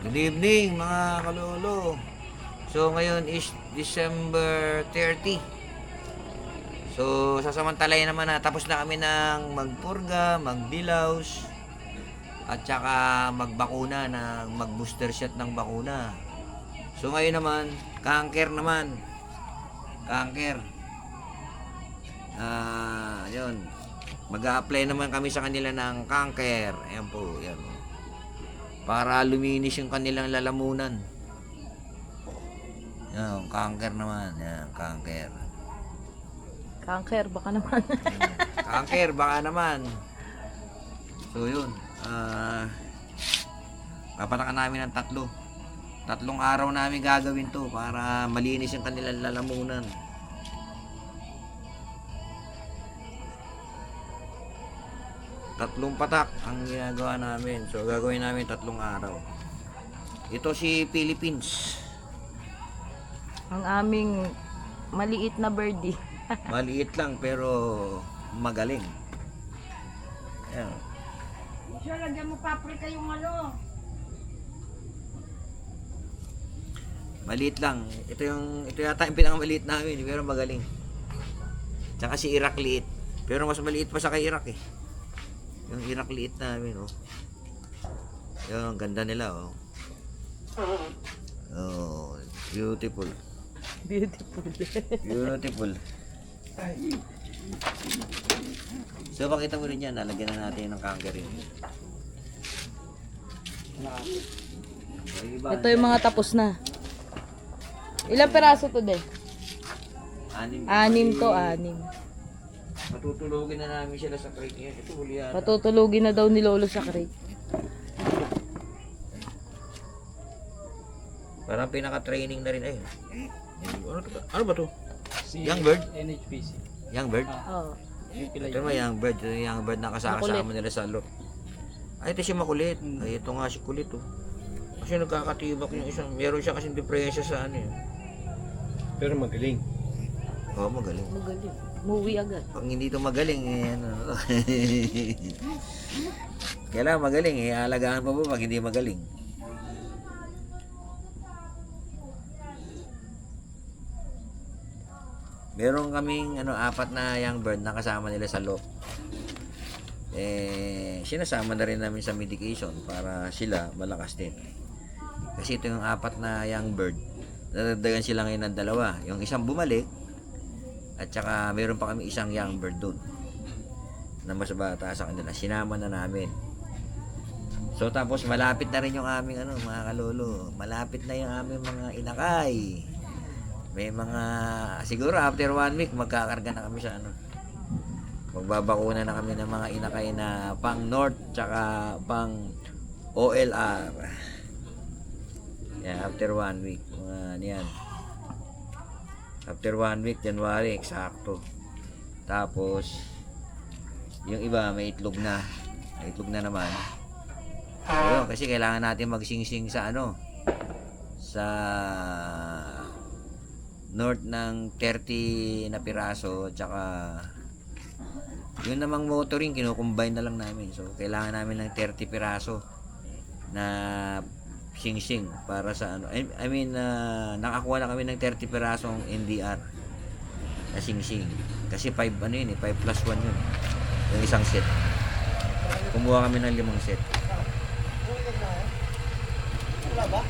Good evening mga kalolo. So ngayon is December 30. So sasamantalayan naman na tapos na kami ng magpurga, magdilaws at saka magbakuna ng mag-booster shot ng bakuna. So ngayon naman, cancer naman. Cancer. Yun. Mag-a-apply naman kami sa kanila ng cancer. Ayan po, yan. Para luminis yung kanilang lalamunan. Yan, cancer naman. Yan, cancer. Cancer, baka naman. Cancer, baka naman. So yun. Papatakan namin ng tatlo. Tatlong araw namin gagawin to para malinis yung kanilang lalamunan. Tatlong patak ang ginagawa namin. So gagawin namin tatlong araw. Ito si Philippines. Ang aming maliit na birdie. Maliit lang pero magaling. Ayan. Siya, lagyan mo paprika yung ano. Maliit lang. Ito yata yung pinakamaliit namin pero magaling. Tsaka si Iraq liit. Pero mas maliit pa sa kay Iraq eh. Yung Iraq liit namin oh. Yung ganda nila oh. Oh, beautiful. Beautiful. Beautiful. So pakita mo rin yan, lalagyan na natin ng cancer rin. Ito yung mga tapos na. Ilang peraso to din? Anim to, anim. Matutulogin na namin sila sa crate niya. Ito huli yata. Patutulugin na daw ni Lolo sa crate. Parang pinaka-training na rin. Ay, ano ba to? Young bird? NHPC. Young bird? Oo. Ito mo young bird. Ito yung young bird na kasama nila sa lot. Ay, ito si makulit. Ay, ito nga si kulit oh. Kasi nagkakatibak yung isang. Meron siya kasing depresya sa ano yun. Pero magaling. Oo, magaling. Magaling. Movie agad. Pag hindi ito magaling, eh, ano. Kailangan magaling, eh. Alagaan pa ba pag hindi magaling? Meron kaming ano, 4 na young bird na kasama nila sa loob. Sinasama na rin namin sa medication para sila malakas din. Kasi ito yung 4 na young bird. Nadagdagan sila ngayon ng 2. Yung isang bumalik, at saka meron pa kami isang young bird doon na mas bata sa kanila. Sinama na namin. So tapos malapit na rin yung aming ano, mga kalolo. Malapit na yung aming mga inakay. May mga siguro after 1 week magkakarga na kami sa ano. Magbabakuna na kami ng mga inakay na pang North tsaka pang OLR. Yeah, after 1 week. Yan. After 1 week, January, eksakto. Tapos, yung iba may itlog na. May itlog na naman. Ayun, kasi kailangan natin magsingsing sa ano, sa north ng 30 na piraso, tsaka yun namang motoring, kinukumbine na lang namin. So, kailangan namin ng 30 piraso na sing-sing para sa ano. I mean, nakakuha na kami ng 30 pirasong NDR na sing-sing. Kasi 5 ano yun eh, 5 plus 1 yun. Yung isang set. Kumuha kami ng 5 set. Wala ba?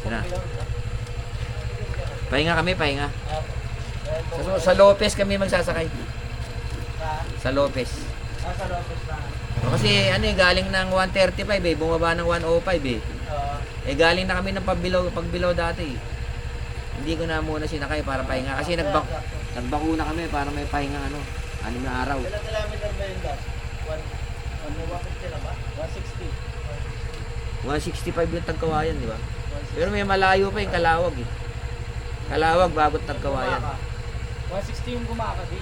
Yan na. Pahinga kami, pahinga. Sa Lopez kami magsasakay. Sa Lopez. Sa Lopez na. Kasi ano eh, galing ng 135 eh, bumaba ng 105 eh. Galing na kami ng pagbilaw dati eh. Hindi ko na muna sinakay para pahinga. Kasi nagbakuna kami para may pahinga ano, 6 na araw. Ilang kilometer ba yun daw? 150 na ba? 160. 165 yung Tagkawayan, di ba? Pero may malayo pa yung Kalawag eh. Kalawag bago Tagkawayan. 160 yung Gumakati.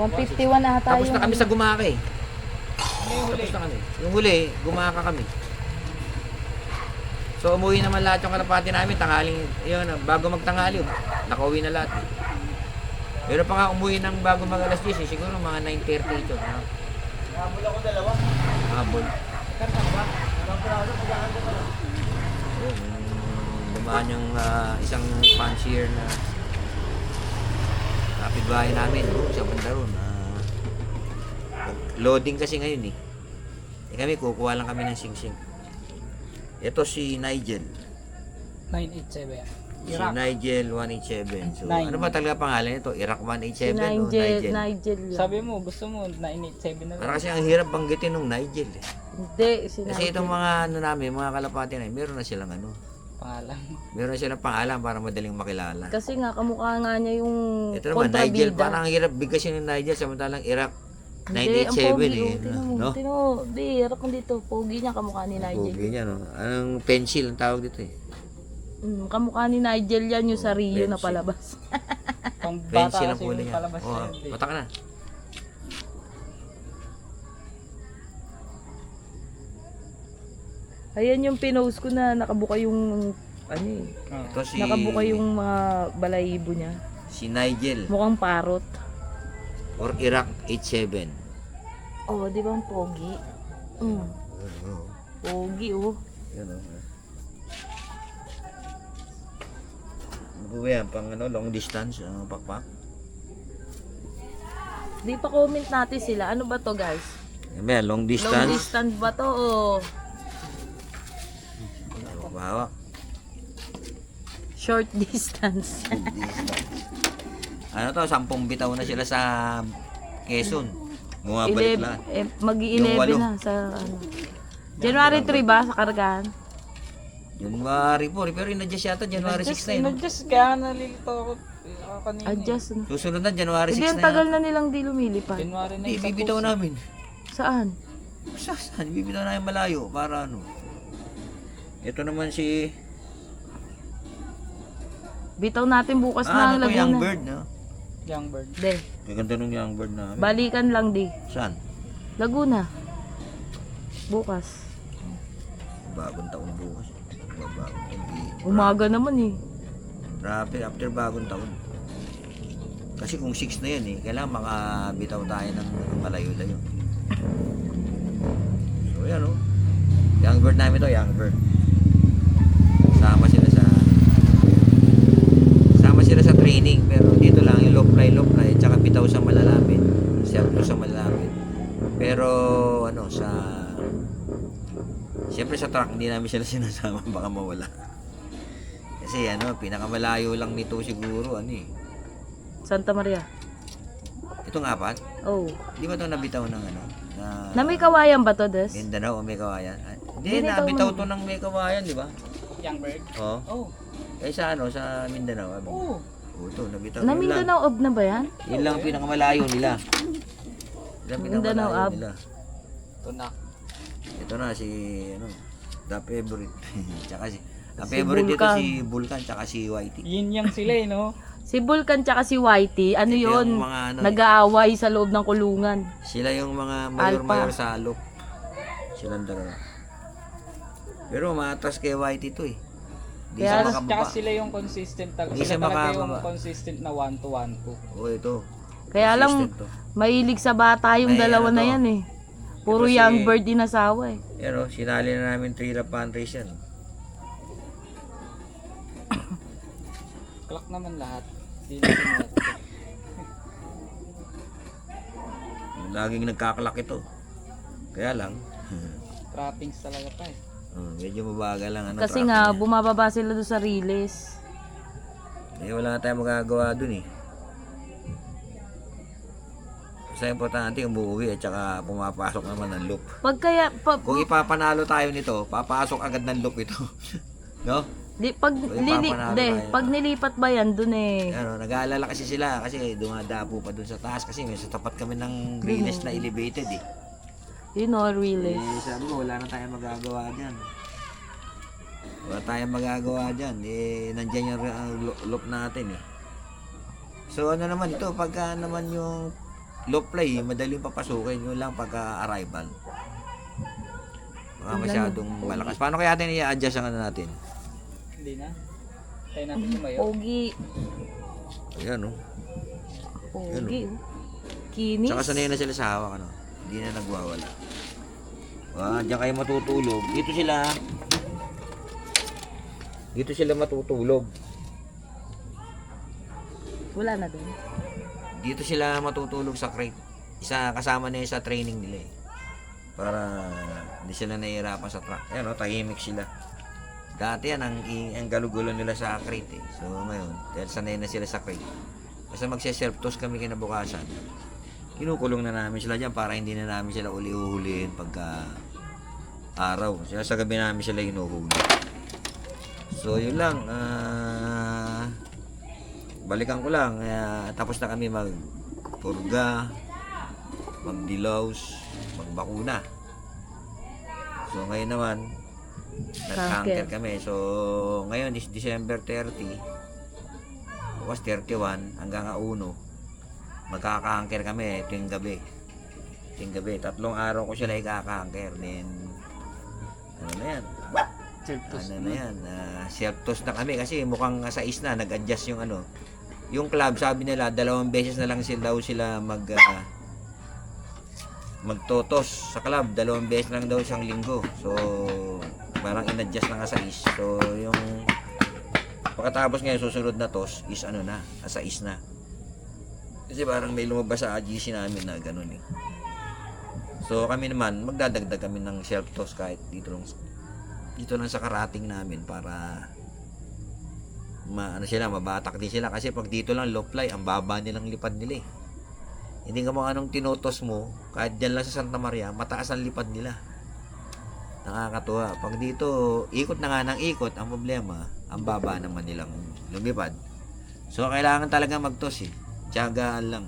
151 na tayo. Tapos na kami sa Gumaka eh. Yung huli. Tapos na kami. Yung huli, Gumaka kami. So umuwi naman lahat yung kalapati namin, tanghaling, yun, bago magtanghali, nakauwi na lahat. Pero pa nga umuwi ng bago mag alas 10, siguro mga 9:30 ito. Habol ako 2. Habol. Ayun, dumaan yung isang fancier na kapitbahay namin sa banda ron. Loading kasi ngayon eh. Kami kukuha lang kami ng sing-sing. Ito si Nigel. 987. Si Iraq. Nigel 187. So, Nine. ano ba talaga pangalan nito? Iraq 187 Si o Nigel, Nigel? Nigel yan. Sabi mo, gusto mo 987 na Parang lang. kasi ang hirap banggitin nung Nigel eh. Hindi, si Kasi Nigel. itong mga ano namin, mga kalapati na, meron na silang ano. Pangalan. Meron na silang pangalan para madaling makilala. Kasi nga, kamukha nga niya yung Ito naman, Nigel, kontrabida. parang ang hirap bigkasin ng Nigel, samantalang Iraq Hindi, ang 987 pogi, eh. oh. Tino mo, No? tino mo. Di, harap mo dito. Pogi niya, kamukha ni Nigel. Pogi niya, no? Anong pencil ang tawag dito eh? Kamukha ni Nigel yan yung sa Rio na pencil. palabas. Pang bata Pencil ang kasi kulay yung niya. palabas Oh, niya. mata ka na. Ayan yung pinost ko na nakabuka yung, ano eh. Ito si, Nakabuka yung mga balayibo niya. si Nigel Mukhang parot. or Iraq 87. Oh, di ba ang pogi? Pogi, oh. Yan o. Ano ba yan? Pang ano, long distance, pakpak. Di pa comment natin sila. Ano ba to, guys? Yan ba yan? Long Long distance. distance ba to, o Bahawak. short distance? Ano to, 10 bitaw na sila sa Quezon. Bumabalik lahat. Mag-11 walo. na sa ano. January 3 ba sa kargahan? January 4, pero in-adjust yata January 6 na yun. Just kaya nalilito ako kanina. Adjust na. Susunod na January 6 Hindi, ang na tagal yan. na nilang di lumilipad. January na Hindi, yung bibitaw namin. Saan? Saan? Bibitaw namin malayo para ano. Ito naman si... Bitaw natin bukas na ang ano to, young Laguna. bird, no? Young bird. De, Gaganda nung young bird namin. balikan lang di. Saan? Laguna. Bukas. Bagong taon bukas. Bagong taon. Umaga naman eh. Grabe, after bagong taon. Kasi kung 6 na yan eh, kailangan makabitaw tayo ng malayo-layo. So yan oh. Young bird namin to, young bird. Sama sila sa training, pero dito lang yung low fly, tsaka bitaw sa malalapit. Self sa malalapit. Pero ano, siyempre sa truck hindi namin sila sinasama, baka mawala. Kasi ano, pinakamalayo lang nito siguro ano eh. Santa Maria. Itong apat, Oh. di ba ito nabitaw ng ano? Na may kawayan ba to, Des? Mindanao o may kawayan? Hindi, Hindi, nabitaw ito to ng may kawayan, di ba? Young bird. Oo. Oh. Eh sa ano, sa Mindanao. Oh. Oo, ito, nabitaw. Na Yun lang. Mindanao Ob na ba yan? Yun lang ang pinakamalayo nila. Yun ang Mindanao pinakamalayo Ab. nila. Tunak. Ito na si, ano, the favorite. Tsaka ang Si favorite dito Vulcan. si Vulcan, tsaka si Whitey. Yin yang sila eh, no? Si Vulcan tsaka si Whitey, ano Ito yun? yung mga ano, Nag-aaway sa loob ng kulungan. sila yung mga mayor-mayor sa alok. Silang dalawa. Pero maatas kay Whitey to eh. Hindi Kaya- siya Tsaka makababa. sila yung consistent talaga. Hindi Sila siya talaga yung makababa. consistent na 1 to 1 to. Oo, ito. Kaya lang, Consistent to. mahilig sa bata yung May dalawa ano na to. yan eh. Puro Ito si- young bird din asawa eh. Pero sinali na namin 3 lap pantries yan. Clock naman lahat. Di na lahat. Laging nagkakalak ito. Kaya lang, Trappings talaga pa eh. medyo mabagal lang ano. Kasi traffic nga, niya. bumababa sila doon sa release. Eh, wala na tayong magagawa dun eh. Basta importante umuwi at saka pumapasok naman ng loop. Pag kaya, Kung ipapanalo tayo nito, papasok agad ng loop ito. No? pag nilipat ba yan doon eh. Ano, nag-aalala kasi sila kasi dumadapo pa dun sa taas kasi may sa tapat kami ng release na elevated eh. You know, release. Sabi ko, wala na tayong magagawa dyan. Wala tayong magagawa dyan. Eh, nandyan yung loop natin eh. So, ano naman ito, pagka naman yung loop play, madaling papasukin. Yun lang pagka-arrival. Baka masyadong malakas. Paano kaya natin i-adjust ang ano natin? Hindi na. Tayo natin tumayo. Pogi. Ayan, oh. Pogi. Oh. Kinis. Tsaka sanay na sila sa hawak, ano. Hindi na nagwawala. Diyan kayo matutulog. Dito sila matutulog. Wala na doon. Dito sila matutulog sa crate. Kasama na yun sa training nila eh. Para hindi sila nahihirapan sa truck. Ayan o, tahimik sila. Dati yan, ang galugulo nila sa crate eh. So ngayon, dahil sanay na sila sa crate. Basta magse-self-toast kami kinabukasan. Kinukulong na namin sila dyan para hindi na namin sila uli-uhulihin pagka araw. Kaya sa gabi namin sila hinuhuli. So yun lang. Balikan ko lang. Tapos na kami mag-purga, mag-dilaws, magbakuna. So ngayon naman, nag-cancer kami. So ngayon is December 30. Bukas 31 hanggang 1. Magkaka-cancer kami tuwing gabi. 3 araw ko sila ikaka-cancer. Then ano na yan? Self-toast na kami kasi mukhang sa na nag-adjust yung ano. Yung club, sabi nila 2 beses na lang sila magtotos sa club. 2 beses lang daw isang linggo. So parang in-adjust na nga sa So yung pagkatapos ngayon susunod na tos is ano na, sa na. Kasi parang may lumabas sa AGC namin na ganun eh. So kami naman magdadagdag kami ng self-toast kahit dito lang sa karating namin para mabatak din sila kasi pag dito lang low fly, ang baba nilang lipad nila eh. Hindi ka mo anong tinutos mo, kahit dyan lang sa Santa Maria, mataas ang lipad nila. Nakakatuwa. Pag dito, ikot na nga ng ikot, ang problema, ang baba naman nilang lumipad. So, kailangan talaga magtos eh. Tiyagaan lang.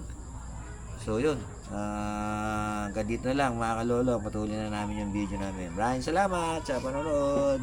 So, yun. Hanggang dito na lang mga kalolo. Patuloy na namin yung video namin. Maraming salamat sa panonood.